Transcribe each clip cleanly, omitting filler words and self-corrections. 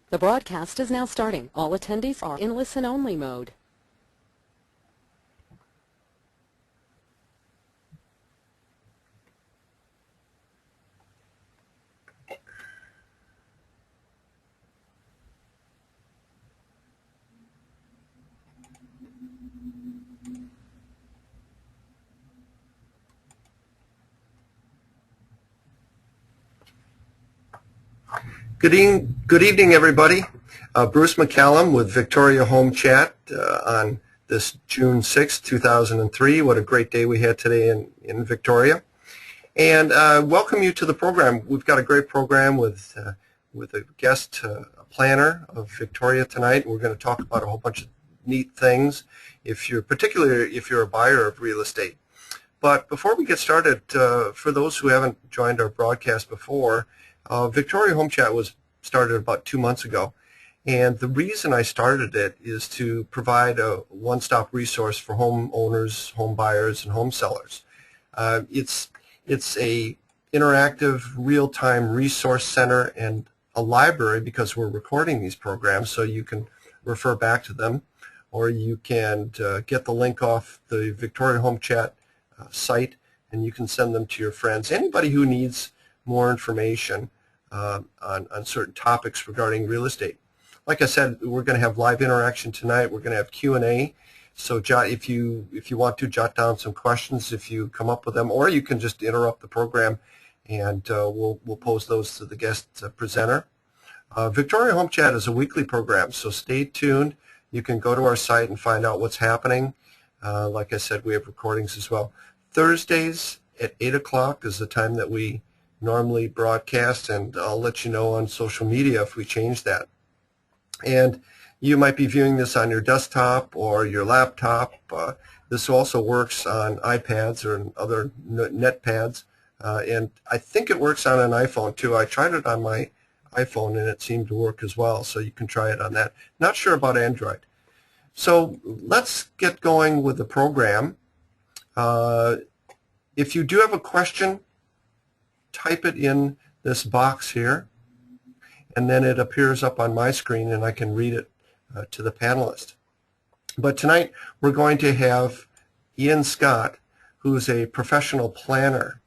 The broadcast is now starting. All attendees are in listen-only mode. Good evening, everybody. Bruce McCallum with Victoria Home Chat on this June 6, 2003. What a great day we had today in Victoria. And welcome you to the program. We've got a great program with a guest planner of Victoria tonight. We're going to talk about a whole bunch of neat things, particularly if you're a buyer of real estate. But before we get started, for those who haven't joined our broadcast before, Victoria Home Chat was started about 2 months ago, and the reason I started it is to provide a one-stop resource for homeowners, home buyers, and home sellers. It's a interactive, real-time resource center and a library, because we're recording these programs, so you can refer back to them, or you can get the link off the Victoria Home Chat site, and you can send them to your friends. Anybody who needs more information on certain topics regarding real estate. Like I said, we're going to have live interaction tonight. We're going to have Q&A. So if you want to, jot down some questions if you come up with them, or you can just interrupt the program, and we'll pose those to the guest presenter. Victoria Home Chat is a weekly program, so stay tuned. You can go to our site and find out what's happening. Like I said, we have recordings as well. Thursdays at 8 o'clock is the time that we normally broadcast, and I'll let you know on social media if we change that. And you might be viewing this on your desktop or your laptop. This also works on iPads or other net pads, and I think it works on an iPhone too. I tried it on my iPhone and it seemed to work as well, so you can try it on that. Not sure about Android. So let's get going with the program. If you do have a question, type it in this box here, and then it appears up on my screen and I can read it to the panelist. But tonight we're going to have Ian Scott, who's a professional planner.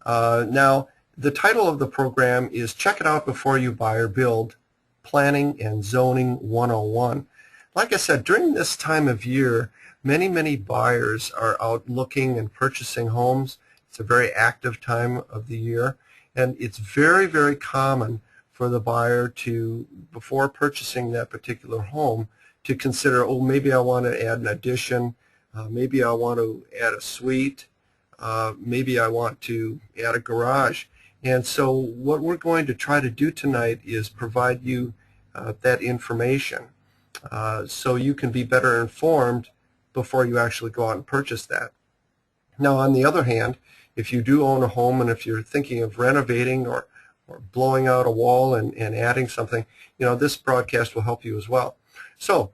Now, the title of the program is Check It Out Before You Buy or Build, Planning and Zoning 101. Like I said, during this time of year, many buyers are out looking and purchasing homes. It's a very active time of the year, and it's very common for the buyer to, before purchasing that particular home, to consider, oh, maybe I want to add an addition, maybe I want to add a suite, maybe I want to add a garage. And so what we're going to try to do tonight is provide you that information so you can be better informed before you actually go out and purchase that. Now, on the other hand, if you do own a home and if you're thinking of renovating or blowing out a wall and adding something, this broadcast will help you as well. So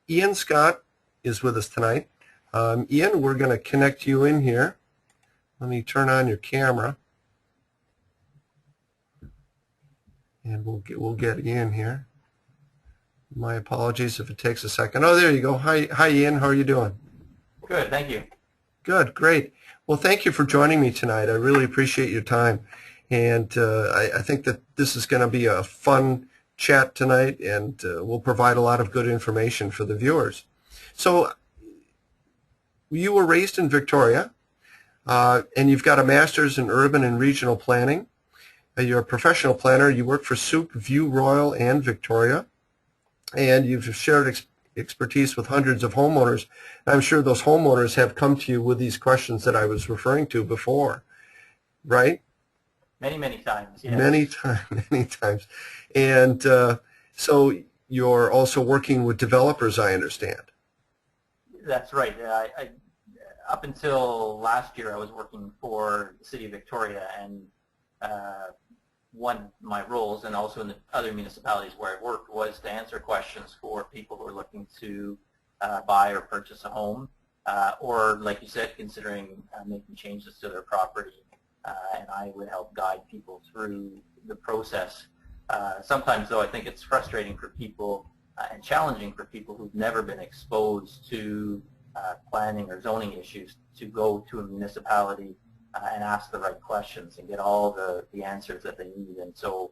Ian Scott is with us tonight. Ian, we're going to connect you in here. Let me turn on your camera, and we'll get Ian here. My apologies if it takes a second. Oh, there you go. Hi Ian. How are you doing? Good, thank you. Good, great. Well, thank you for joining me tonight. I really appreciate your time. And I think that this is going to be a fun chat tonight, and we'll provide a lot of good information for the viewers. So you were raised in Victoria, and you've got a master's in urban and regional planning. You're a professional planner. You work for Soup, View Royal, and Victoria, and you've shared expertise with hundreds of homeowners. I'm sure those homeowners have come to you with these questions that I was referring to before, right? Many times, yes. Many times. And so you're also working with developers, I understand. That's right. Up until last year, I was working for the City of Victoria, and one of my roles, and also in the other municipalities where I worked, was to answer questions for people who are looking to buy or purchase a home, or, like you said, considering making changes to their property. And I would help guide people through the process. Sometimes, though, I think it's frustrating for people and challenging for people who've never been exposed to planning or zoning issues to go to a municipality and ask the right questions and get all the answers that they need. And so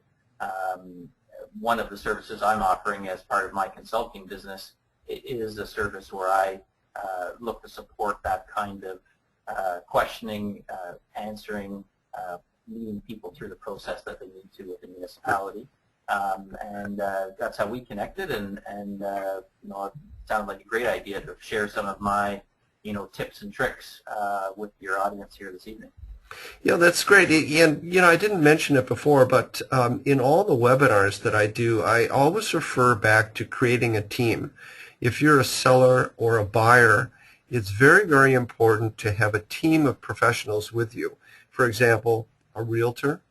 one of the services I'm offering as part of my consulting business is a service where I look to support that kind of questioning, answering, leading people through the process that they need to with the municipality. And that's how we connected, and you know, it sounded like a great idea to share some of my, you know, tips and tricks with your audience here this evening. Yeah, that's great. And, you know, I didn't mention it before, but in all the webinars that I do, I always refer back to creating a team. If you're a seller or a buyer, it's very, very important to have a team of professionals with you. For example, a realtor,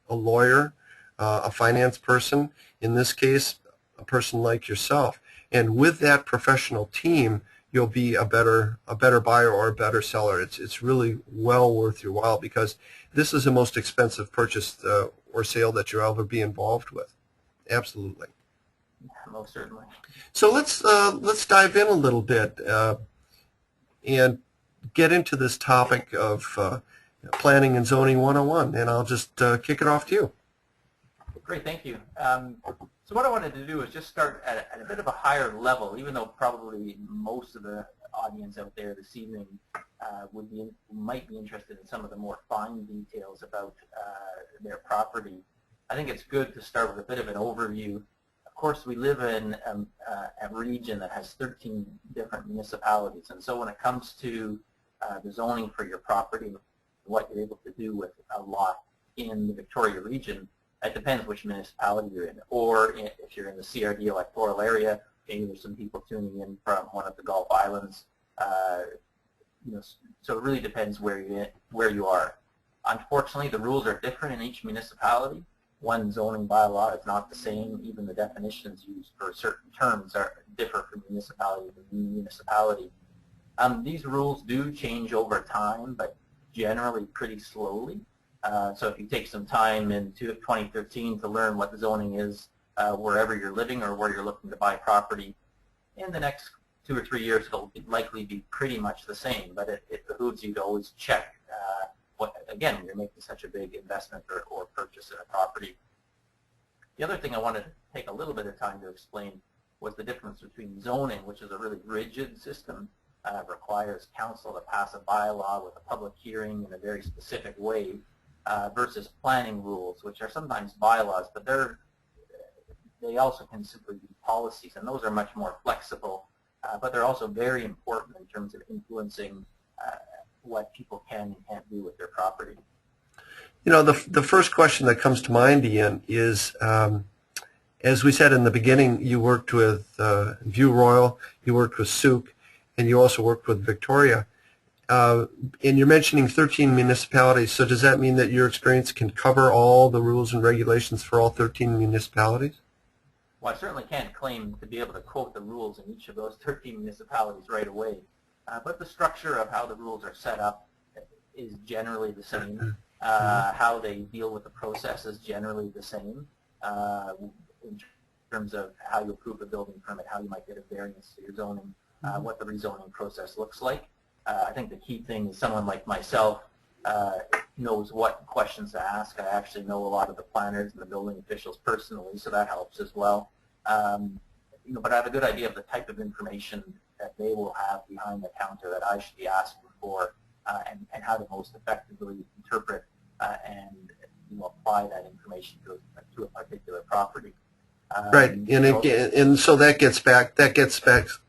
a lawyer, a finance person, in this case, a person like yourself. And with that professional team, you'll be a better buyer or a better seller. It's really well worth your while, because this is the most expensive purchase or sale that you'll ever be involved with. Absolutely. Yeah, most certainly. So let's dive in a little bit and get into this topic of planning and zoning 101, and I'll just kick it off to you. Great, thank you. So what I wanted to do is just start at a bit of a higher level, even though probably most of the audience out there this evening might be interested in some of the more fine details about their property. I think it's good to start with a bit of an overview. Of course, we live in a region that has 13 different municipalities, and so when it comes to the zoning for your property, what you're able to do with a lot in the Victoria region, it depends which municipality you're in. Or if you're in the CRD electoral area, maybe there's some people tuning in from one of the Gulf Islands. You know, so it really depends where you are. Unfortunately, the rules are different in each municipality. One zoning bylaw is not the same. Even the definitions used for certain terms differ from municipality to municipality. These rules do change over time, but generally pretty slowly. So if you take some time in 2013 to learn what the zoning is wherever you're living or where you're looking to buy property, in the next 2 or 3 years it'll likely be pretty much the same, but it behooves you to always check again, when you're making such a big investment or purchase in a property. The other thing I wanted to take a little bit of time to explain was the difference between zoning, which is a really rigid system, requires council to pass a bylaw with a public hearing in a very specific way, versus planning rules, which are sometimes bylaws, but they also can simply be policies, and those are much more flexible, but they're also very important in terms of influencing what people can and can't do with their property. You know, the first question that comes to mind, Ian, is, as we said in the beginning, you worked with View Royal, you worked with Sooke, and you also worked with Victoria. And you're mentioning 13 municipalities, so does that mean that your experience can cover all the rules and regulations for all 13 municipalities? Well, I certainly can't claim to be able to quote the rules in each of those 13 municipalities right away, but the structure of how the rules are set up is generally the same. How they deal with the process is generally the same in terms of how you approve a building permit, how you might get a variance to your zoning, what the rezoning process looks like. I think the key thing is someone like myself knows what questions to ask. I actually know a lot of the planners and the building officials personally, so that helps as well. You know, but I have a good idea of the type of information that they will have behind the counter that I should be asking for, and how to most effectively interpret and apply that information to a particular property. Right, and so that gets back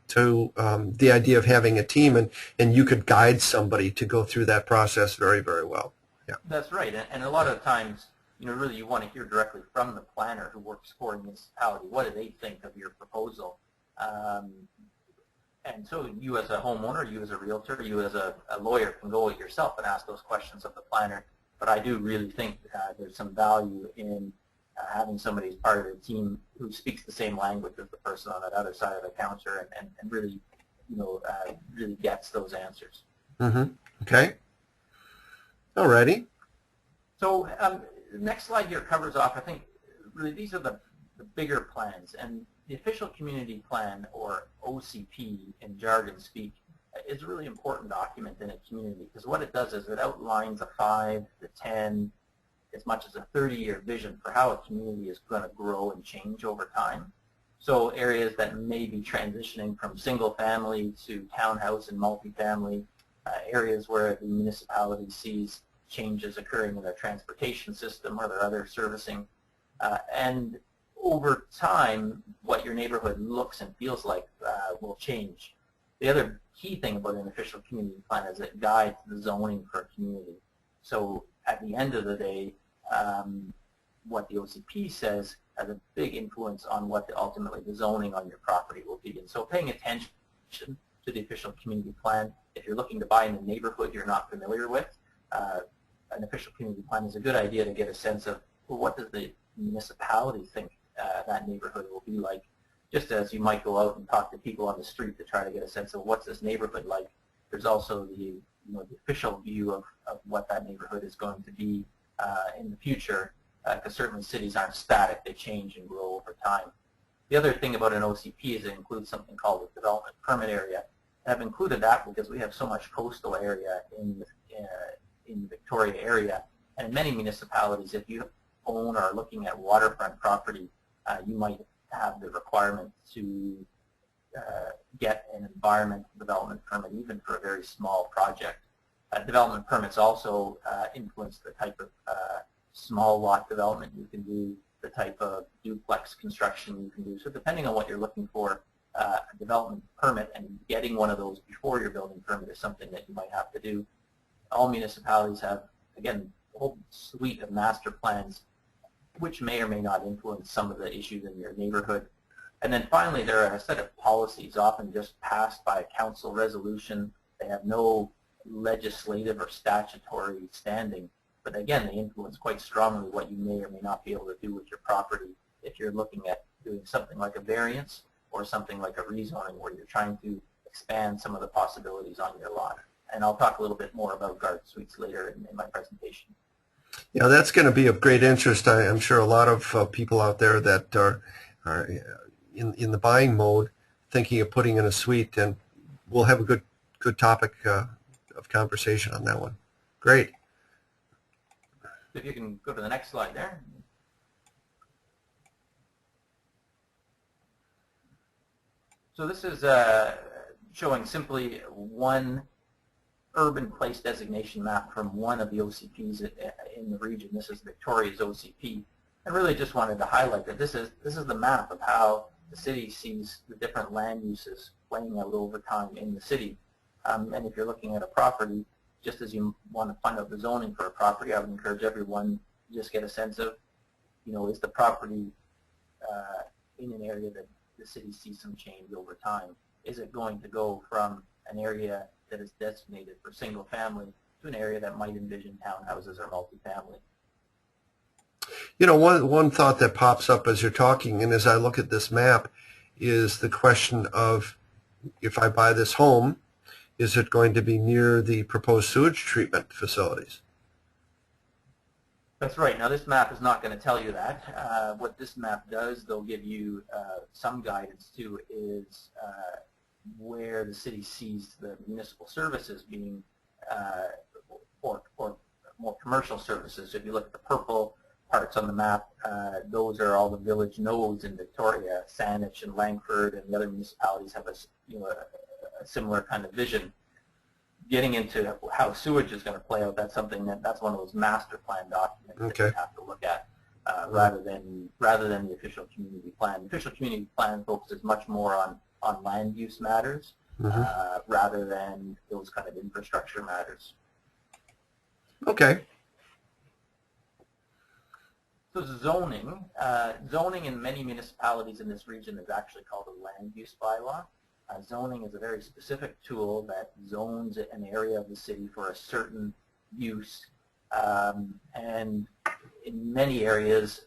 to the idea of having a team, and you could guide somebody to go through that process very, very well. Yeah, that's right, and a lot of times, really you want to hear directly from the planner who works for a municipality. What do they think of your proposal? And so you as a homeowner, you as a realtor, you as a lawyer can go yourself and ask those questions of the planner. But I do really think there's some value in having somebody as part of the team who speaks the same language as the person on that other side of the counter and really, really gets those answers. Mm-hmm. Okay. Alrighty. So the next slide here covers off, I think, really these are the bigger plans, and the official community plan, or OCP in jargon speak, is a really important document in a community, because what it does is it outlines a 5 to 10, as much as a 30-year vision for how a community is going to grow and change over time. So areas that may be transitioning from single family to townhouse and multifamily, areas where the municipality sees changes occurring in their transportation system or their other servicing, and over time, what your neighborhood looks and feels like will change. The other key thing about an official community plan is it guides the zoning for a community. So at the end of the day, what the OCP says has a big influence on what ultimately the zoning on your property will be. And so paying attention to the official community plan, if you're looking to buy in a neighborhood you're not familiar with, an official community plan is a good idea to get a sense of, well, what does the municipality think that neighborhood will be like, just as you might go out and talk to people on the street to try to get a sense of what's this neighborhood like. There's also the the official view of what that neighborhood is going to be in the future, because certainly cities aren't static, they change and grow over time. The other thing about an OCP is it includes something called a development permit area. And I've included that because we have so much coastal area in the Victoria area, and in many municipalities, if you own or are looking at waterfront property, you might have the requirement to get an environmental development permit, even for a very small project. Development permits also influence the type of small lot development you can do, the type of duplex construction you can do. So depending on what you're looking for, a development permit and getting one of those before your building permit is something that you might have to do. All municipalities have, again, a whole suite of master plans which may or may not influence some of the issues in your neighborhood. And then finally, there are a set of policies often just passed by a council resolution. They have no legislative or statutory standing, but again, they influence quite strongly what you may or may not be able to do with your property if you're looking at doing something like a variance or something like a rezoning where you're trying to expand some of the possibilities on your lot. And I'll talk a little bit more about garden suites later in my presentation. Yeah, that's going to be of great interest. I'm sure a lot of people out there that are in the buying mode thinking of putting in a suite, and we'll have a good topic of conversation on that one. Great. If you can go to the next slide there. So this is showing simply one urban place designation map from one of the OCPs in the region. This is Victoria's OCP. I really just wanted to highlight that this is the map of how the city sees the different land uses playing out over time in the city. And if you're looking at a property, just as you want to find out the zoning for a property, I would encourage everyone to just get a sense of, is the property in an area that the city sees some change over time? Is it going to go from an area that is designated for single family to an area that might envision townhouses or multifamily? One thought that pops up as you're talking and as I look at this map is the question of, if I buy this home, is it going to be near the proposed sewage treatment facilities? That's right. Now, this map is not going to tell you that. What this map does, they'll give you some guidance to, is where the city sees the municipal services being, or more commercial services. So if you look at the purple parts on the map, those are all the village nodes in Victoria. Saanich and Langford and the other municipalities have a similar kind of vision. Getting into how sewage is going to play out, that's something that's one of those master plan documents that you have to look at, rather than the official community plan. The official community plan focuses much more on land use matters, rather than those kind of infrastructure matters. Okay. So zoning in many municipalities in this region is actually called a land use bylaw. Zoning is a very specific tool that zones an area of the city for a certain use, and in many areas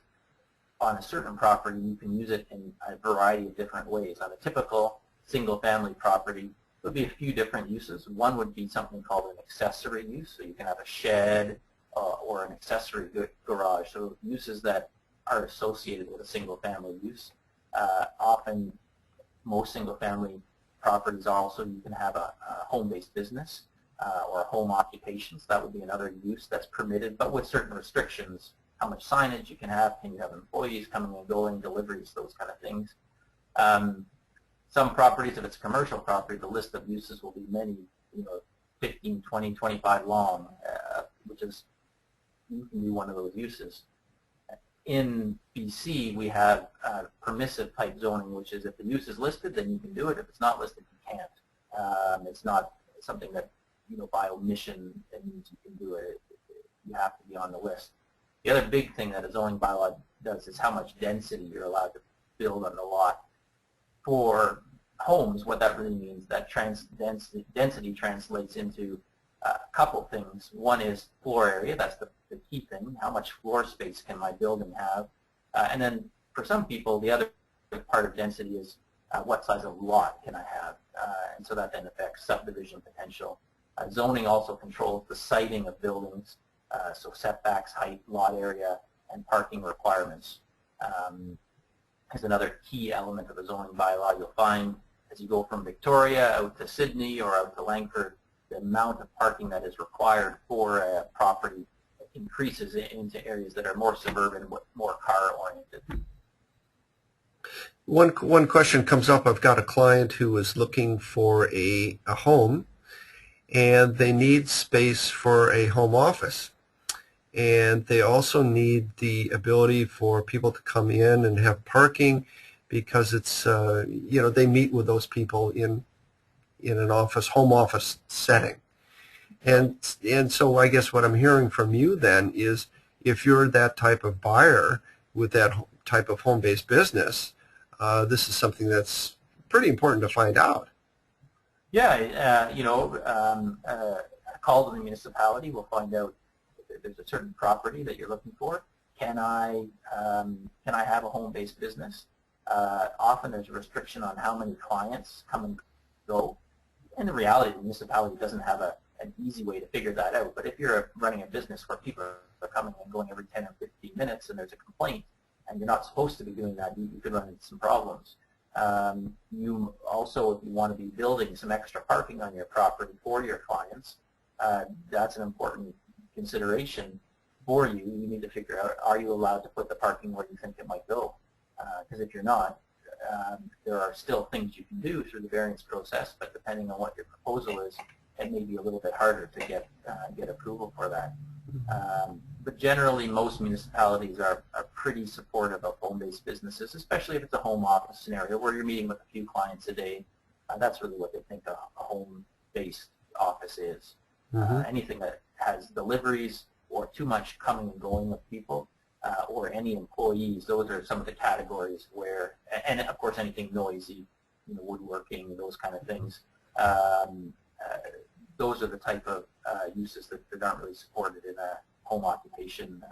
on a certain property you can use it in a variety of different ways. On a typical single-family property, there would be a few different uses. One would be something called an accessory use, so you can have a shed or an accessory garage, so uses that are associated with a single-family use. Often, most single-family properties also, you can have a home-based business or a home occupation, so that would be another use that's permitted, but with certain restrictions. How much signage you can have, can you have employees coming and going, deliveries, those kind of things. Some properties, if it's a commercial property, the list of uses will be many, 15, 20, 25 long, which is, you can be one of those uses. In BC, we have permissive type zoning, which is if the use is listed, then you can do it. If it's not listed, you can't. It's not something that, by omission, that means you can do it. You have to be on the list. The other big thing that a zoning bylaw does is how much density you're allowed to build on the lot. For homes, what that really means, that density translates into a couple things. One is floor area. That's the key thing. How much floor space can my building have? And then for some people, the other part of density is what size of lot can I have? And so that then affects subdivision potential. Zoning also controls the siting of buildings, so setbacks, height, lot area, and parking requirements. Is another key element of a zoning bylaw. You'll find as you go from Victoria out to Sydney or out to Langford, the amount of parking that is required for a property increases into areas that are more suburban, more car-oriented. One question comes up. I've got a client who is looking for a home, and they need space for a home office. And they also need the ability for people to come in and have parking because it's, they meet with those people in an office, home office setting. And so I guess what I'm hearing from you then is if you're that type of buyer with that type of home-based business, this is something that's pretty important to find out. Yeah, a call to the municipality will find out if there's a certain property that you're looking for. Can I have a home-based business? Often there's a restriction on how many clients come and go. In the reality, the municipality doesn't have an easy way to figure that out. But if you're running a business where people are coming and going every 10 or 15 minutes and there's a complaint and you're not supposed to be doing that, you could run into some problems. You also, if you want to be building some extra parking on your property for your clients, that's an important consideration for you. You need to figure out, are you allowed to put the parking where you think it might go? Because if you're not, there are still things you can do through the variance process, but depending on what your proposal is, it may be a little bit harder to get approval for that. But generally, most municipalities are pretty supportive of home-based businesses, especially if it's a home office scenario where you're meeting with a few clients a day. That's really what they think a home-based office is. Anything that has deliveries or too much coming and going with people, or any employees, those are some of the categories where, and of course anything noisy, woodworking, those kind of things. Those are the type of uses that aren't really supported in a home occupation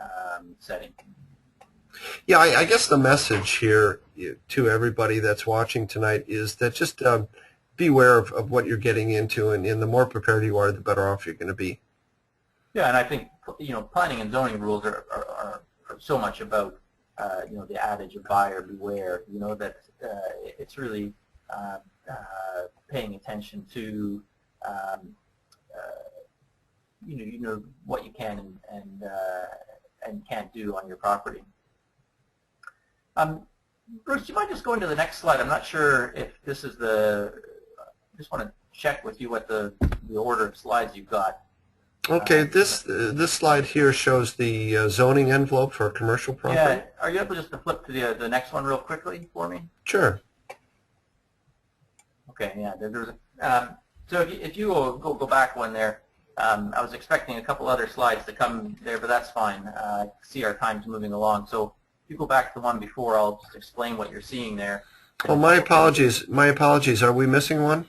setting. Yeah, I guess the message here to everybody that's watching tonight is that just beware of what you're getting into, and the more prepared you are, the better off you're going to be. Yeah, and I think planning and zoning rules are so much about the adage of buyer beware. That it's really paying attention to what you can and can't do on your property. Bruce, do you mind just going to the next slide? I'm not sure if this is just want to check with you what the order of slides you've got. Okay, this slide here shows the zoning envelope for a commercial property. Yeah, are you able just to flip to the next one real quickly for me? Sure. Okay, yeah. So if you go back one there, I was expecting a couple other slides to come there, but that's fine. I see our time's moving along. So if you go back to the one before, I'll just explain what you're seeing there. Well, my apologies. My apologies. Are we missing one?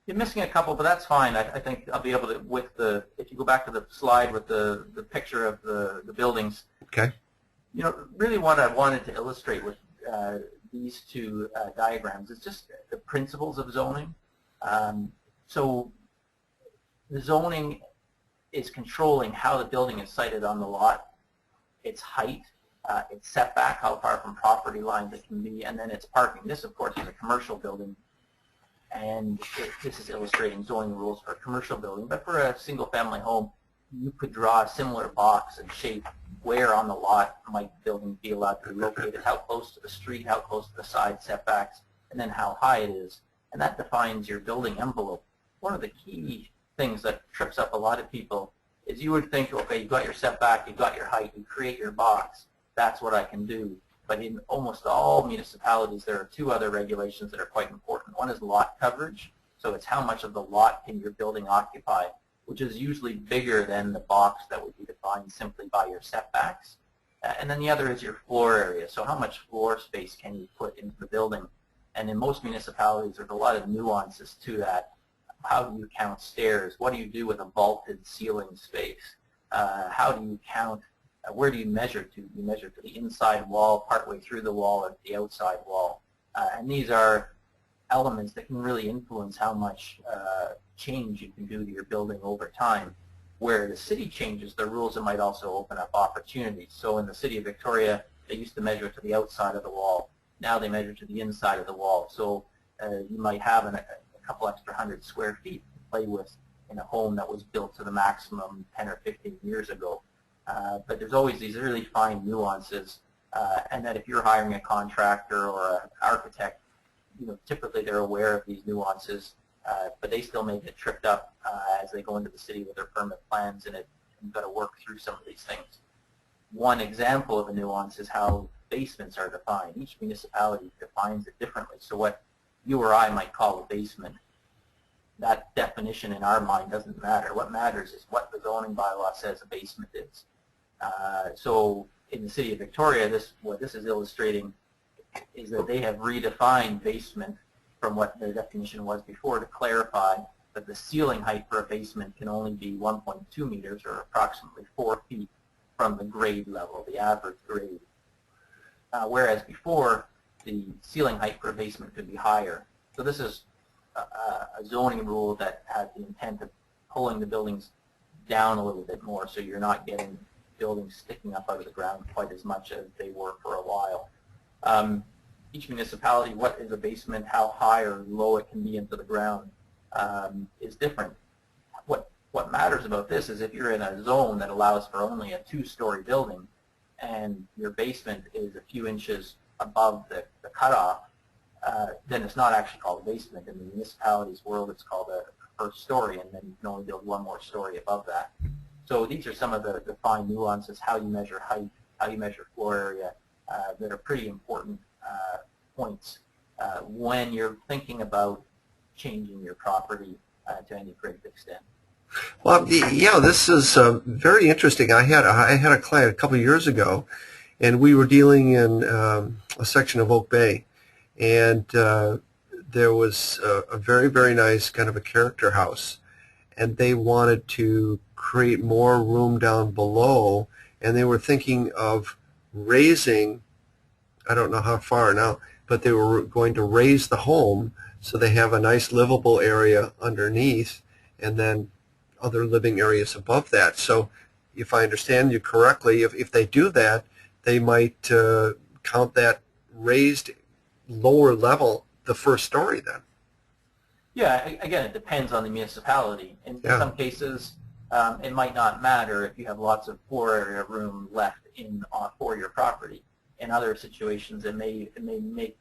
You're missing a couple, but that's fine. I think I'll be able to, if you go back to the slide with the picture of the buildings. Okay. Really what I wanted to illustrate with these two diagrams is just the principles of zoning. So the zoning is controlling how the building is sited on the lot, its height, its setback, how far from property lines it can be, and then its parking. This, of course, is a commercial building, and this is illustrating zoning rules for a commercial building. But for a single-family home, you could draw a similar box and shape where on the lot might the building be allowed to be located, how close to the street, how close to the side setbacks, and then how high it is. And that defines your building envelope. One of the key things that trips up a lot of people is you would think, okay, you've got your setback, you've got your height, you create your box. That's what I can do. But in almost all municipalities, there are two other regulations that are quite important. One is lot coverage. So it's how much of the lot can your building occupy, which is usually bigger than the box that would be defined simply by your setbacks. And then the other is your floor area. So how much floor space can you put into the building? And in most municipalities, there's a lot of nuances to that. How do you count stairs? What do you do with a vaulted ceiling space? How do you count? Where do you measure to? You measure to the inside wall, partway through the wall, or the outside wall. And these are elements that can really influence how much change you can do to your building over time. Where the city changes the rules, it might also open up opportunities. So in the city of Victoria, they used to measure to the outside of the wall. Now they measure to the inside of the wall. So you might have a couple extra 100 square feet to play with in a home that was built to the maximum 10 or 15 years ago. But there's always these really fine nuances, and that if you're hiring a contractor or an architect, typically they're aware of these nuances, but they still may get tripped up as they go into the city with their permit plans, and you've got to work through some of these things. One example of a nuance is how basements are defined. Each municipality defines it differently. So what you or I might call a basement, that definition in our mind doesn't matter. What matters is what the zoning bylaw says a basement is. So in the city of Victoria, what this is illustrating is that they have redefined basement from what the definition was before to clarify that the ceiling height for a basement can only be 1.2 meters or approximately 4 feet from the grade level, the average grade. Whereas before, the ceiling height for a basement could be higher. So this is a zoning rule that had the intent of pulling the buildings down a little bit more, so you're not getting buildings sticking up out of the ground quite as much as they were for a while. Each municipality, what is a basement, how high or low it can be into the ground is different. What matters about this is if you're in a zone that allows for only a 2-story building and your basement is a few inches above the cutoff, then it's not actually called a basement. In the municipality's world, it's called a first story, and then you can only build one more story above that. So these are some of the fine nuances, how you measure height, how you measure floor area, that are pretty important points when you're thinking about changing your property to any great extent. Well, yeah, this is very interesting. I had a client a couple of years ago, and we were dealing in a section of Oak Bay, and there was a very, very nice kind of a character house, and they wanted to create more room down below, and they were thinking of raising, I don't know how far now, but they were going to raise the home so they have a nice livable area underneath, and then other living areas above that. So if I understand you correctly, if they do that, they might count that raised lower level the first story then. Yeah, again, it depends on the municipality. In some cases, it might not matter if you have lots of floor area room left for your property. In other situations, it may make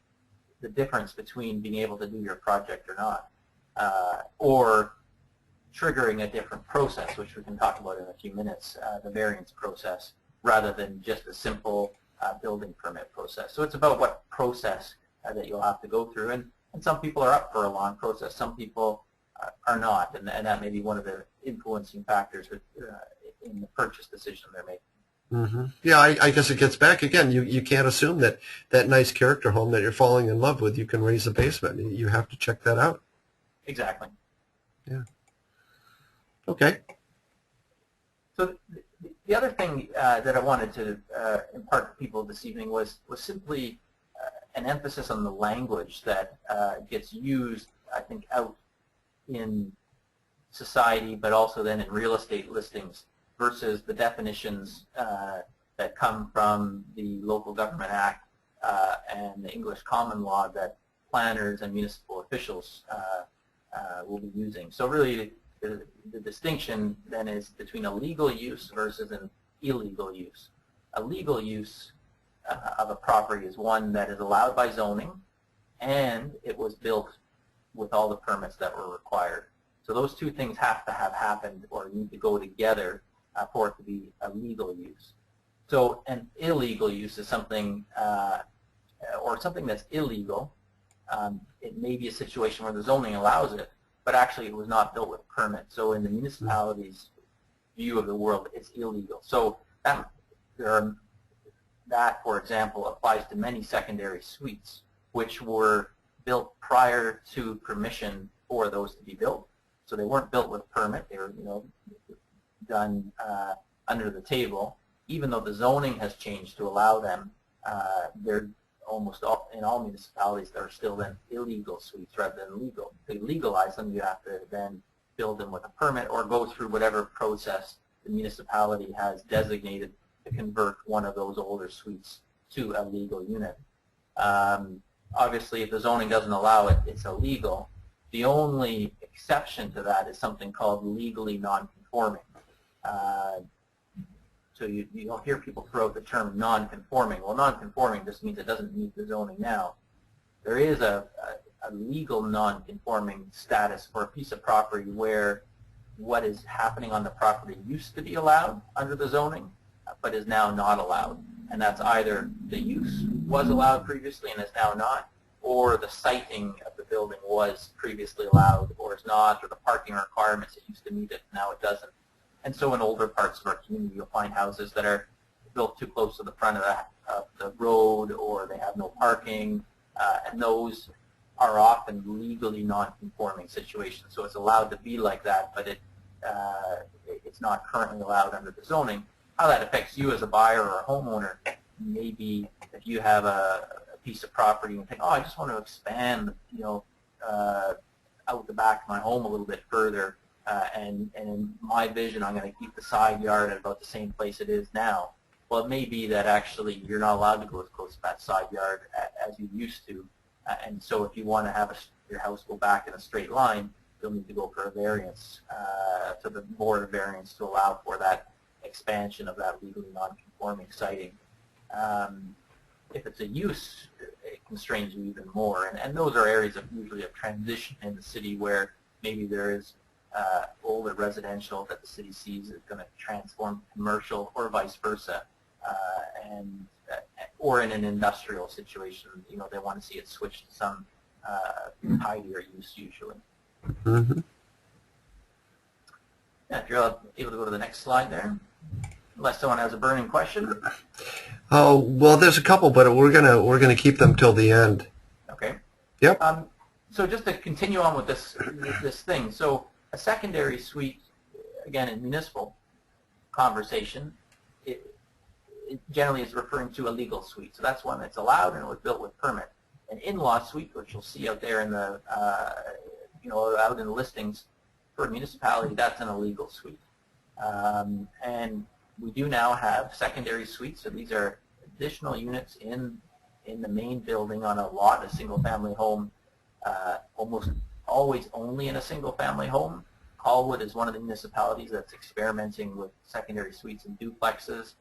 the difference between being able to do your project or not, or triggering a different process, which we can talk about in a few minutes, the variance process, rather than just a simple building permit process. So it's about what process that you'll have to go through, and some people are up for a long process, some people are not, and that may be one of the influencing factors in the purchase decision they're making. Mm-hmm. Yeah, I guess it gets back again. You can't assume that nice character home that you're falling in love with, you can raise a basement. You have to check that out. Exactly. Yeah. Okay. So the other thing that I wanted to impart to people this evening was simply an emphasis on the language that gets used, I think, out in society, but also then in real estate listings, versus the definitions that that come from the Local Government Act and the English Common Law that planners and municipal officials will be using. So really the distinction then is between a legal use versus an illegal use. A legal use of a property is one that is allowed by zoning, and it was built with all the permits that were required. So those two things have to have happened or need to go together for it to be a legal use. So an illegal use is something, or something that's illegal. It may be a situation where the zoning allows it, but actually it was not built with permit. So in the municipality's view of the world, it's illegal. So that, for example, applies to many secondary suites, which were built prior to permission for those to be built. So they weren't built with permit. They were, done under the table. Even though the zoning has changed to allow them, they're almost in all municipalities that are still then illegal suites rather than legal. To legalize them, you have to then build them with a permit or go through whatever process the municipality has designated to convert one of those older suites to a legal unit. Obviously, if the zoning doesn't allow it, it's illegal. The only exception to that is something called legally non-conforming. So you'll hear people throw out the term non-conforming. Well, non-conforming just means it doesn't meet the zoning now. There is a legal non-conforming status for a piece of property where what is happening on the property used to be allowed under the zoning, but is now not allowed. And that's either the use was allowed previously and is now not, or the siting of the building was previously allowed or is not, or the parking requirements it used to meet it, now it doesn't. And so in older parts of our community, you'll find houses that are built too close to the front of the road, or they have no parking, and those are often legally non-conforming situations. So it's allowed to be like that, but it's not currently allowed under the zoning. How that affects you as a buyer or a homeowner, maybe if you have a piece of property and think, oh, I just want to expand, out the back of my home a little bit further, and in my vision, I'm going to keep the side yard at about the same place it is now. Well, it may be that actually you're not allowed to go as close to that side yard as you used to, and so if you want to have your house go back in a straight line, you'll need to go for a variance to the board of variance to allow for that expansion of that legally non-conforming siting. If it's a use, it constrains you even more, and those are areas of usually of transition in the city where maybe there is older residential that the city sees is going to transform commercial, or vice versa, or in an industrial situation, they want to see it switch to some tidier use usually. Mm-hmm. Yeah, if you're able to go to the next slide there, unless someone has a burning question. Oh, well, there's a couple, but we're gonna keep them till the end. Okay. Yep. So just to continue on with this thing, so a secondary suite, again, in municipal conversation, it generally is referring to a legal suite. So that's one that's allowed and it was built with permit. An in-law suite, which you'll see out there in the, out in the listings for a municipality, that's an illegal suite. And we do now have secondary suites. So these are additional units in the main building on a lot, a single-family home, almost always only in a single-family home. Colwood is one of the municipalities that's experimenting with secondary suites and duplexes.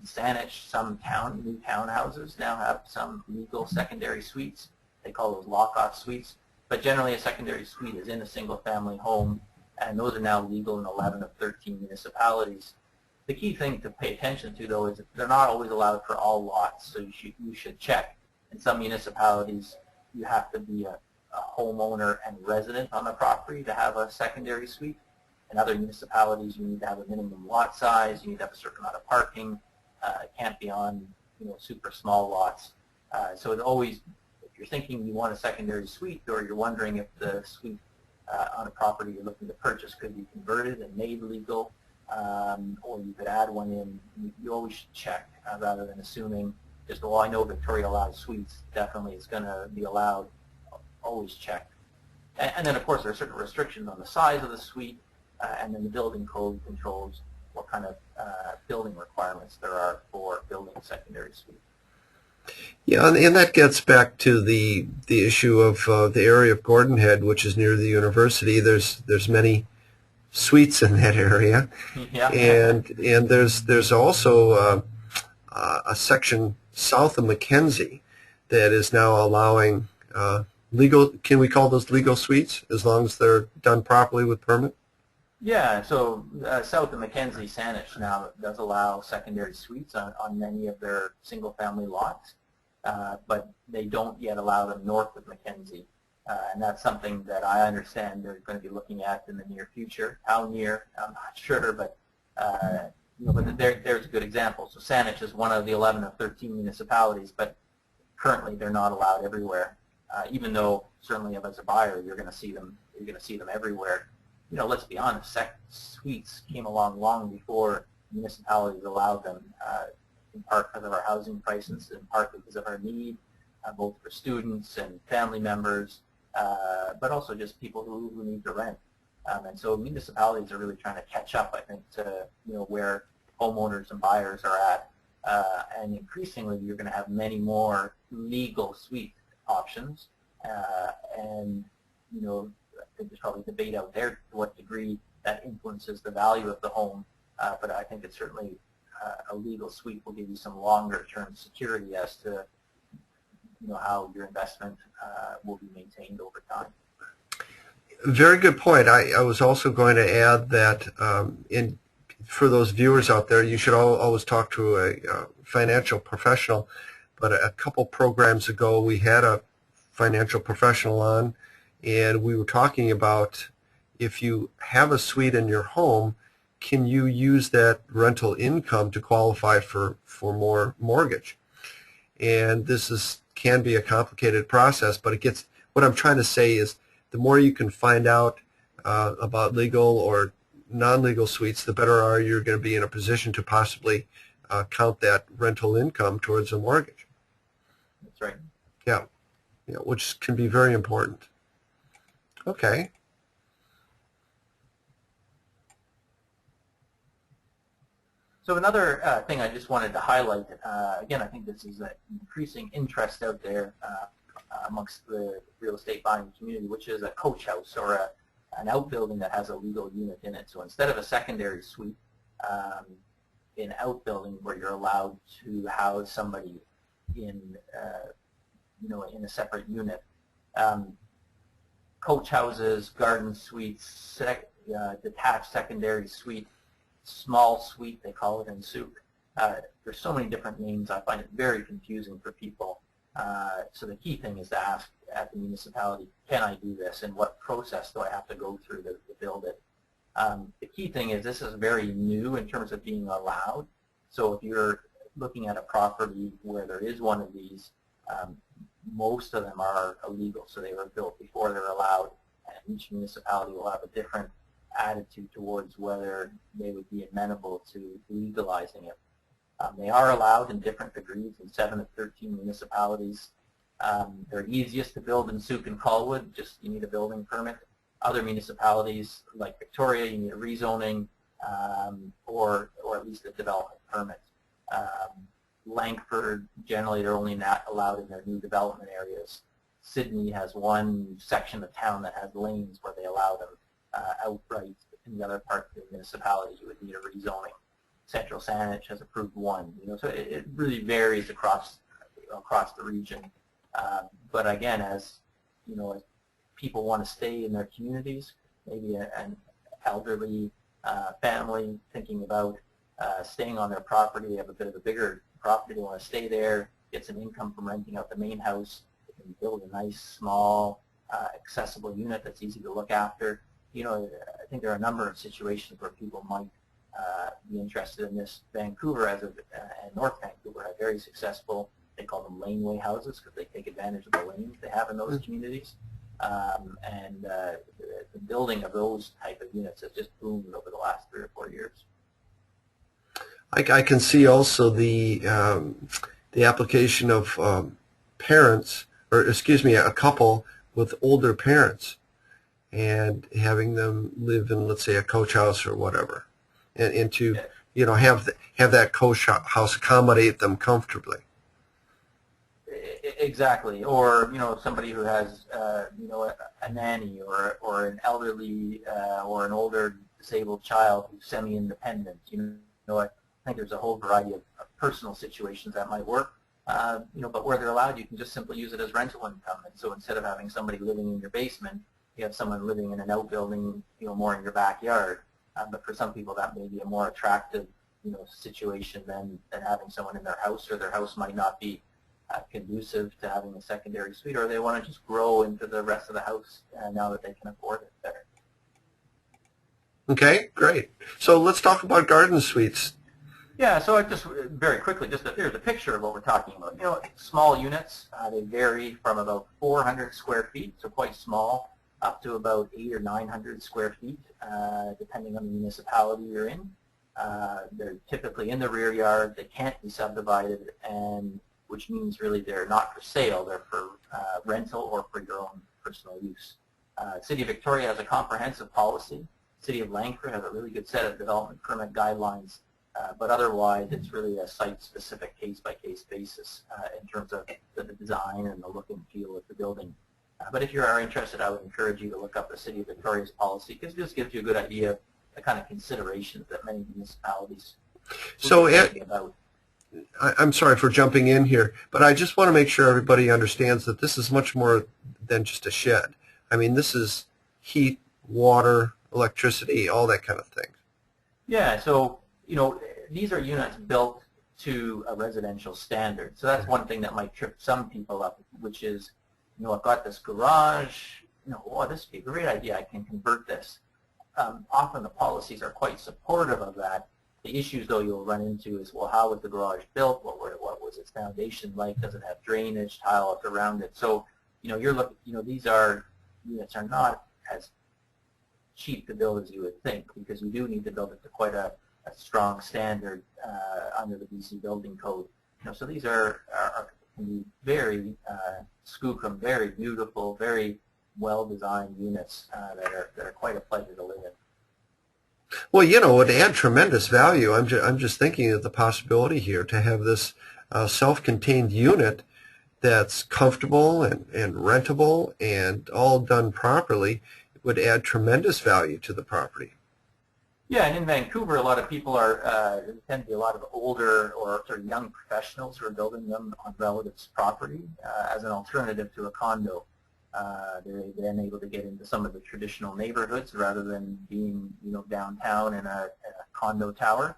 Saanich, some new townhouses now have some legal secondary suites. They call those lock-off suites. But generally, a secondary suite is in a single-family home, and those are now legal in 11 of 13 municipalities. The key thing to pay attention to, though, is that they're not always allowed for all lots, so you should check. In some municipalities, you have to be a homeowner and resident on the property to have a secondary suite. In other municipalities, you need to have a minimum lot size, you need to have a certain amount of parking. It can't be on super small lots. So it always, if you're thinking you want a secondary suite, or you're wondering if the suite on a property you're looking to purchase could be converted and made legal, or you could add one in, you always should check rather than assuming just, well, I know Victoria allows suites, definitely it's going to be allowed. Always check. And then, of course, there are certain restrictions on the size of the suite, and then the building code controls what kind of building requirements there are for building a secondary suite. Yeah, and that gets back to the issue of the area of Gordon Head, which is near the university. There's many suites in that area, Yeah. and there's also a section south of Mackenzie that is now allowing legal. Can we call those legal suites as long as they're done properly with permit? Yeah, so south of Mackenzie, Saanich now does allow secondary suites on many of their single-family lots, but they don't yet allow them north of Mackenzie, and that's something that I understand they're going to be looking at in the near future. How near, I'm not sure, but but there's a good example. So Saanich is one of the 11 of 13 municipalities, but currently they're not allowed everywhere. Even though certainly as a buyer you're going to see them everywhere. Let's be honest, suites came along long before municipalities allowed them, in part because of our housing prices, in part because of our need, both for students and family members, but also just people who need to rent. And so municipalities are really trying to catch up, I think, to where homeowners and buyers are at. And increasingly, you're going to have many more legal suite options, and I think there's probably debate out there to what degree that influences the value of the home, but I think it's certainly a legal suite will give you some longer-term security as to how your investment will be maintained over time. Very good point. I was also going to add that for those viewers out there, you should always talk to a financial professional. But a couple programs ago, we had a financial professional on, and we were talking about if you have a suite in your home, can you use that rental income to qualify for more mortgage? And this can be a complicated process, but what I'm trying to say is the more you can find out about legal or non-legal suites, the better you're going to be in a position to possibly count that rental income towards a mortgage. That's right. Yeah, which can be very important. Okay. So another thing I just wanted to highlight, again, I think this is an increasing interest out there amongst the real estate buying community, which is a coach house or an outbuilding that has a legal unit in it. So instead of a secondary suite, an outbuilding where you're allowed to house somebody in in a separate unit. Coach houses, garden suites, detached secondary suite, small suite, they call it in Souk. There's so many different names. I find it very confusing for people. So the key thing is to ask at the municipality, can I do this, and what process do I have to go through to build it? The key thing is this is very new in terms of being allowed. So if you're looking at a property where there is one of these, most of them are illegal, so they were built before they're allowed, and each municipality will have a different attitude towards whether they would be amenable to legalizing it. They are allowed in different degrees in 7 of 13 municipalities. They're easiest to build in Souk and Colwood, just you need a building permit. Other municipalities like Victoria, you need a rezoning or at least a development permit. Langford, generally they're only not allowed in their new development areas. Sydney has one section of town that has lanes where they allow them outright. In the other part of the municipality, you would need a rezoning. Central Saanich has approved one. So it really varies across the region. But again, as as people want to stay in their communities, maybe an elderly family thinking about staying on their property, they have a bit of a bigger property, they want to stay there, get some income from renting out the main house, they can build a nice, small, accessible unit that's easy to look after. I think there are a number of situations where people might be interested in this. Vancouver, and North Vancouver, have very successful, they call them laneway houses because they take advantage of the lanes they have in those communities. And the building of those type of units has just boomed over the last 3 or 4 years. I can see also the application of parents, or excuse me, a couple with older parents, and having them live in, let's say, a coach house or whatever, and to have that house accommodate them comfortably. Exactly, or somebody who has a nanny or an elderly or an older disabled child who's semi-independent. I think there's a whole variety of personal situations that might work. But where they're allowed, you can just simply use it as rental income. And so instead of having somebody living in your basement, you have someone living in an outbuilding, more in your backyard. But for some people, that may be a more attractive, situation than having someone in their house, or their house might not be conducive to having a secondary suite, or they want to just grow into the rest of the house now that they can afford it better. Okay, great. So let's talk about garden suites. Yeah, so I just very quickly, here's a picture of what we're talking about. Small units, they vary from about 400 square feet, so quite small, up to about 800 or 900 square feet, depending on the municipality you're in. They're typically in the rear yard. They can't be subdivided, and which means really they're not for sale. They're for rental or for your own personal use. City of Victoria has a comprehensive policy. City of Langford has a really good set of development permit guidelines. But otherwise, it's really a site-specific, case-by-case basis in terms of the design and the look and feel of the building. But if you are interested, I would encourage you to look up the City of Victoria's policy, because it just gives you a good idea of the kind of considerations that many municipalities are thinking about. I'm sorry for jumping in here, but I just want to make sure everybody understands that this is much more than just a shed. I mean, this is heat, water, electricity, all that kind of thing. Yeah, so these are units built to a residential standard. So that's one thing that might trip some people up, which is, I've got this garage, oh, this would be a great idea, I can convert this. Often the policies are quite supportive of that. The issues, though, you'll run into is, well, how was the garage built? What was its foundation like? Does it have drainage, tile around it? So, you're looking, these units are not as cheap to build as you would think, because you do need to build it to quite a strong standard under the BC Building Code. So these can be very skookum, very beautiful, very well-designed units that are quite a pleasure to live in. Well, it would add tremendous value. I'm just thinking of the possibility here to have this self-contained unit that's comfortable and rentable and all done properly. It would add tremendous value to the property. Yeah, and in Vancouver, a lot of people there tend to be a lot of older or sort of young professionals who are building them on relatives' property as an alternative to a condo. They're then able to get into some of the traditional neighborhoods rather than being, downtown in a condo tower.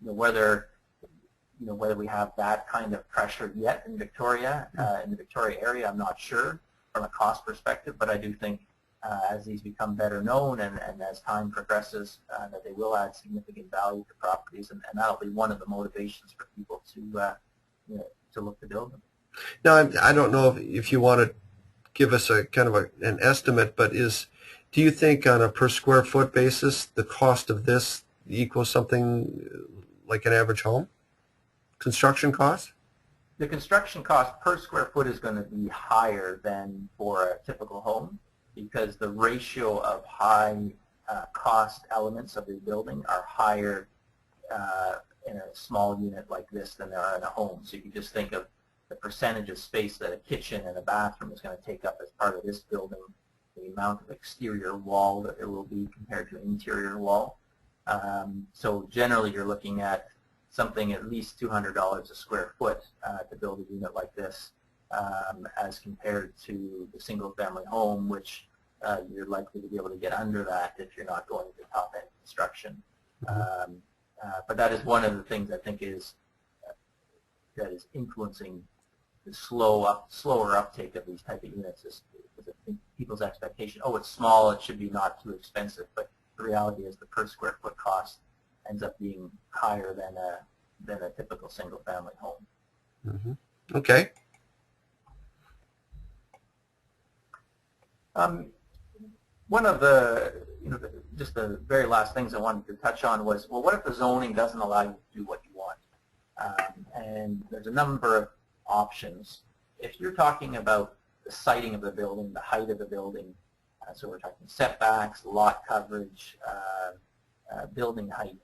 Whether we have that kind of pressure yet in Victoria, in the Victoria area, I'm not sure from a cost perspective, but I do think as these become better known and as time progresses, that they will add significant value to properties, and that'll be one of the motivations for people to look to build them. Now, I don't know if you want to give us a kind of an estimate, but do you think on a per square foot basis the cost of this equals something like an average home? Construction cost? The construction cost per square foot is going to be higher than for a typical home, because the ratio of high cost elements of the building are higher in a small unit like this than there are in a home. So you can just think of the percentage of space that a kitchen and a bathroom is going to take up as part of this building, the amount of exterior wall that there will be compared to interior wall. So generally you're looking at something at least $200 a square foot to build a unit like this, as compared to the single-family home, which you're likely to be able to get under that if you're not going to top-end construction. But that is one of the things I think that is influencing the slower uptake of these type of units is people's expectation. Oh, it's small; it should be not too expensive. But the reality is, the per square foot cost ends up being higher than a typical single-family home. Mm-hmm. Okay. One of just the very last things I wanted to touch on was, well, what if the zoning doesn't allow you to do what you want? And there's a number of options. If you're talking about the siting of the building, the height of the building, so we're talking setbacks, lot coverage, building height,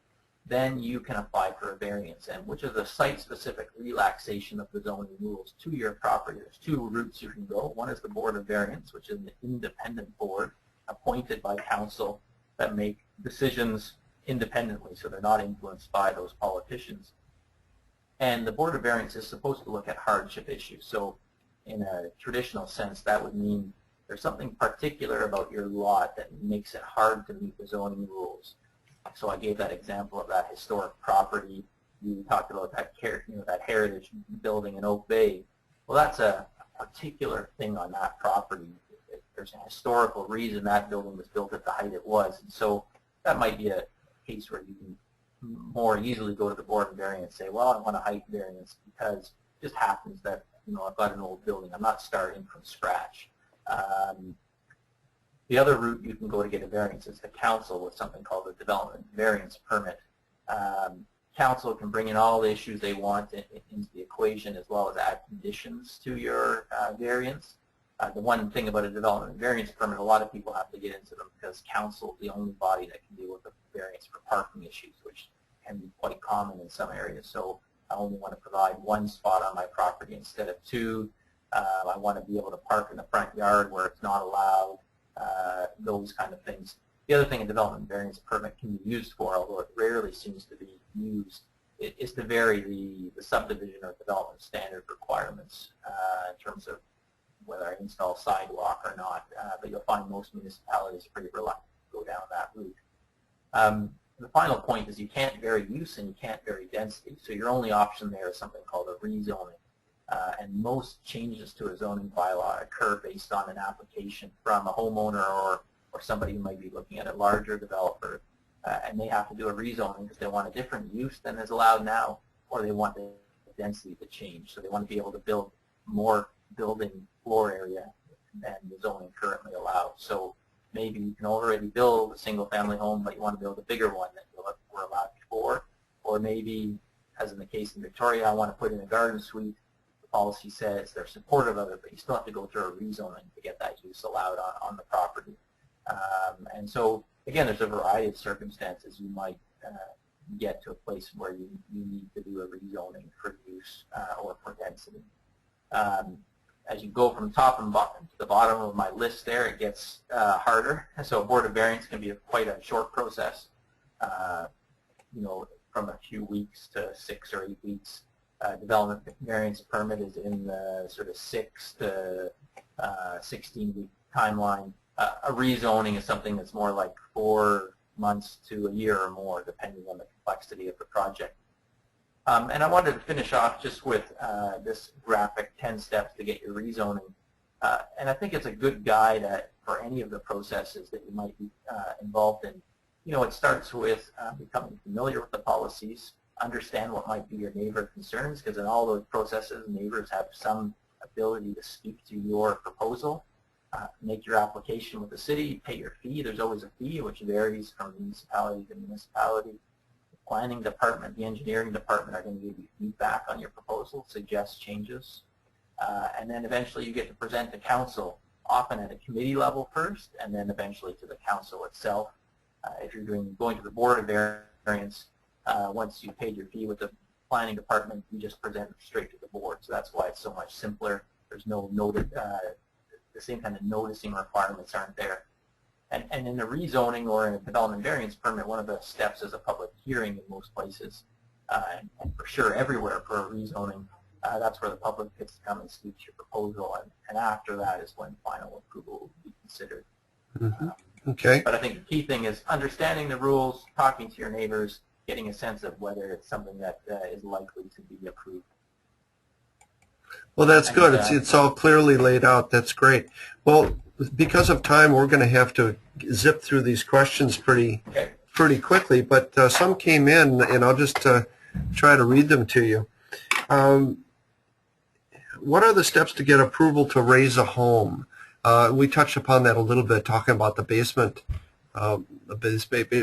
then you can apply for a variance, and which is a site-specific relaxation of the zoning rules to your property. There's two routes you can go. One is the Board of Variance, which is an independent board appointed by council that make decisions independently, so they're not influenced by those politicians. And the Board of Variance is supposed to look at hardship issues. So in a traditional sense, that would mean there's something particular about your lot that makes it hard to meet the zoning rules. So I gave that example of that historic property. You talked about that, that heritage building in Oak Bay. Well, that's a particular thing on that property. There's a historical reason that building was built at the height it was. And so that might be a case where you can more easily go to the Board of Variance and say, well, I want a height variance because it just happens that, I've got an old building. I'm not starting from scratch. The other route you can go to get a variance is the council with something called a development variance permit. Council can bring in all the issues they want into the equation as well as add conditions to your variance. The one thing about a development variance permit, a lot of people have to get into them because council is the only body that can deal with the variance for parking issues, which can be quite common in some areas. So I only want to provide one spot on my property instead of two. I want to be able to park in the front yard where it's not allowed, those kind of things. The other thing a development variance permit can be used for, although it rarely seems to be used, is to vary the subdivision or development standard requirements in terms of whether I install sidewalk or not. But you'll find most municipalities are pretty reluctant to go down that route. The final point is you can't vary use and you can't vary density. So your only option there is something called a rezoning. And most changes to a zoning bylaw occur based on an application from a homeowner or somebody who might be looking at a larger developer. And they have to do a rezoning because they want a different use than is allowed now, or they want the density to change. So they want to be able to build more building floor area than the zoning currently allows. So maybe you can already build a single-family home, but you want to build a bigger one than you were allowed before. Or maybe, as in the case in Victoria, I want to put in a garden suite. The policy says they're supportive of it, but you still have to go through a rezoning to get that use allowed on the property. And so, again, there's a variety of circumstances you might get to a place where you need to do a rezoning for use or for density. As you go from top and bottom to the bottom of my list there, it gets harder. So a Board of Variance can be quite a short process, from a few weeks to 6 or 8 weeks. Development variance permit is in the sort of 6 to 16-week timeline. A rezoning is something that's more like 4 months to a year or more, depending on the complexity of the project. And I wanted to finish off just with this graphic, 10 steps to get your rezoning. And I think it's a good guide for any of the processes that you might be involved in. It starts with becoming familiar with the policies, understand what might be your neighbor concerns, because in all those processes, neighbors have some ability to speak to your proposal. Make your application with the city, pay your fee. There's always a fee, which varies from municipality to municipality. The planning department, the engineering department are going to give you feedback on your proposal, suggest changes. And then eventually you get to present to council, often at a committee level first, and then eventually to the council itself. If you're going to the Board of Variance, once you've paid your fee with the planning department, you just present it straight to the board. So that's why it's so much simpler. There's no the same kind of noticing requirements aren't there. And in a rezoning or in a development variance permit, one of the steps is a public hearing in most places, and for sure everywhere for a rezoning. That's where the public gets to come and speak to your proposal, and after that is when final approval will be considered. Mm-hmm. Okay. But I think the key thing is understanding the rules, talking to your neighbors, getting a sense of whether it's something that is likely to be approved. Well, that's good. It's all clearly laid out. That's great. Well, because of time, we're going to have to zip through these questions pretty quickly, but some came in, and I'll just try to read them to you. What are the steps to get approval to raise a home? We touched upon that a little bit, talking about the basement,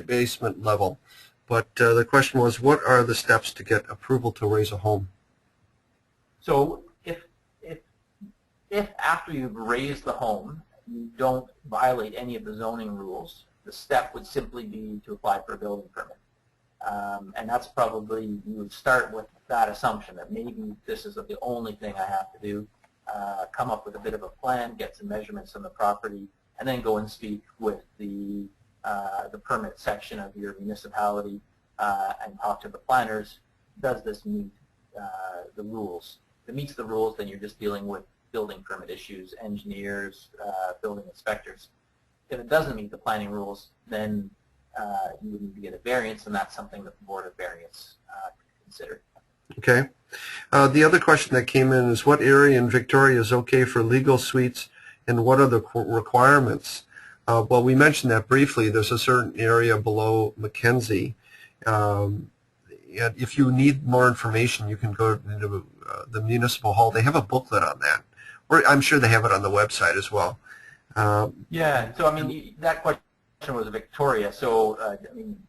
basement level. But the question was, what are the steps to get approval to raise a home? So if after you've raised the home, you don't violate any of the zoning rules, the step would simply be to apply for a building permit. And that's probably, you would start with that assumption that maybe this is the only thing I have to do, come up with a bit of a plan, get some measurements on the property, and then go and speak with the permit section of your municipality and talk to the planners. Does this meet the rules? If it meets the rules, then you're just dealing with building permit issues, engineers, building inspectors. If it doesn't meet the planning rules, then you would need to get a variance, and that's something that the Board of Variance could consider. Okay. The other question that came in is, what area in Victoria is okay for legal suites, and what are the requirements? Well, we mentioned that briefly. There's a certain area below Mackenzie. And if you need more information, you can go to the Municipal Hall. They have a booklet on that. Or I'm sure they have it on the website as well. Yeah, so I mean, that question was Victoria, so I mean,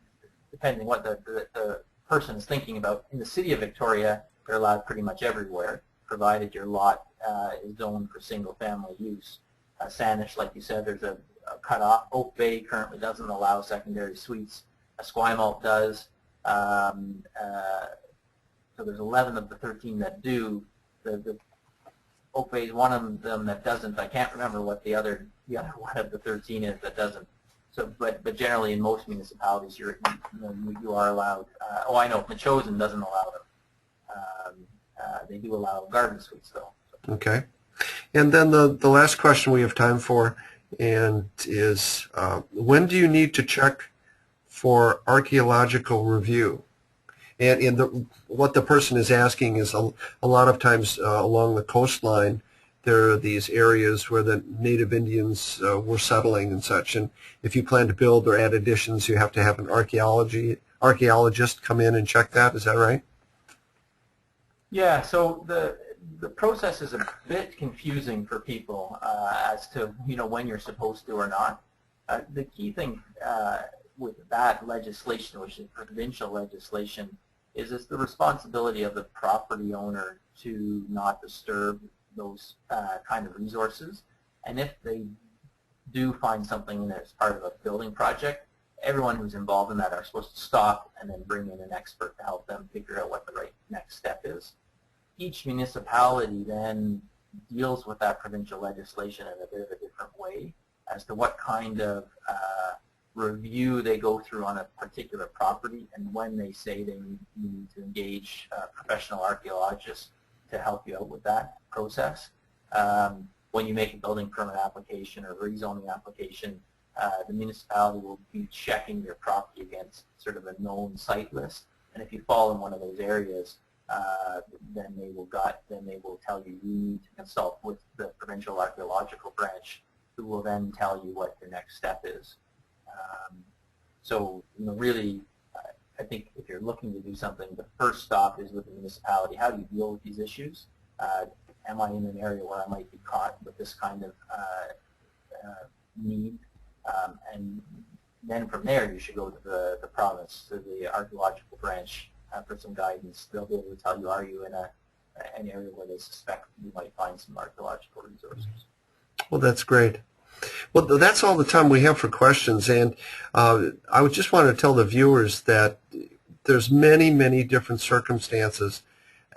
depending what the person is thinking about, in the city of Victoria, they're allowed pretty much everywhere, provided your lot is zoned for single-family use. Saanich, like you said, there's a cutoff. Oak Bay currently doesn't allow secondary suites. Esquimalt does. So there's 11 of the 13 that do. The Oak Bay is one of them that doesn't. I can't remember what the other one of the 13 is that doesn't. So, but generally in most municipalities, you are allowed. Oh, I know, Metchosin doesn't allow them. They do allow garden suites though. Okay. And then the last question we have time for and is, when do you need to check for archaeological review? And what the person is asking is a lot of times along the coastline, there are these areas where the native Indians were settling and such. And if you plan to build or add additions, you have to have an archaeologist come in and check that. Is that right? Yeah, so the process is a bit confusing for people as to when you're supposed to or not. The key thing with that legislation, which is provincial legislation, is it's the responsibility of the property owner to not disturb those kind of resources. And if they do find something as part of a building project, everyone who's involved in that are supposed to stop and then bring in an expert to help them figure out what the right next step is. Each municipality then deals with that provincial legislation in a bit of a different way as to what kind of review they go through on a particular property and when they say they need to engage professional archaeologists to help you out with that process. When you make a building permit application or rezoning application, the municipality will be checking your property against sort of a known site list, and if you fall in one of those areas, then they will tell you you need to consult with the provincial archaeological branch, who will then tell you what your next step is. So really, I think if you're looking to do something, the first stop is with the municipality. How do you deal with these issues? Am I in an area where I might be caught with this kind of need? And then from there, you should go to the province, to the archaeological branch for some guidance. They'll be able to tell you, are you in an area where they suspect you might find some archaeological resources. Well, that's great. Well, that's all the time we have for questions, and I would just want to tell the viewers that there's many, many different circumstances.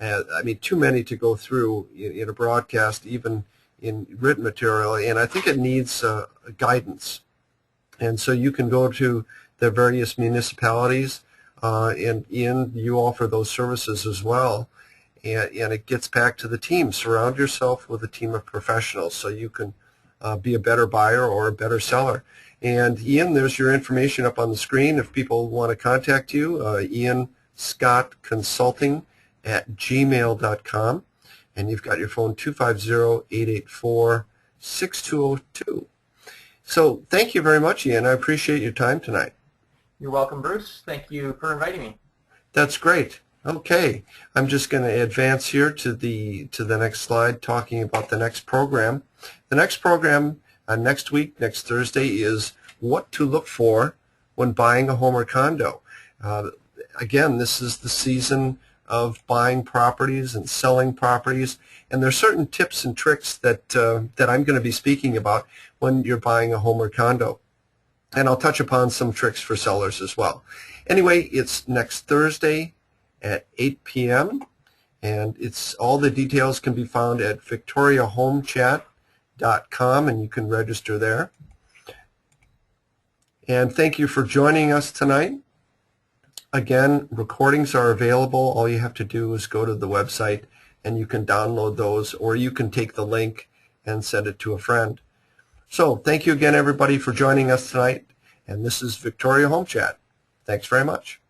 I mean, too many to go through in a broadcast, even in written material, and I think it needs guidance. And so you can go to the various municipalities, and Ian, you offer those services as well. And it gets back to the team. Surround yourself with a team of professionals so you can be a better buyer or a better seller. And Ian, there's your information up on the screen if people want to contact you, Ian Scott Consulting at gmail.com. And you've got your phone 250-884-6202. So thank you very much, Ian. I appreciate your time tonight. You're welcome, Bruce. Thank you for inviting me. That's great. Okay, I'm just going to advance here to the next slide, talking about the next program. The next program next week, next Thursday, is what to look for when buying a home or condo. Again, this is the season of buying properties and selling properties, and there are certain tips and tricks that I'm going to be speaking about when you're buying a home or condo. And I'll touch upon some tricks for sellers as well. Anyway, it's next Thursday at 8 p.m. and all the details can be found at victoriahomechat.com, and you can register there. And thank you for joining us tonight. Again, recordings are available. All you have to do is go to the website and you can download those, or you can take the link and send it to a friend. So thank you again, everybody, for joining us tonight. And this is Victoria Home Chat. Thanks very much.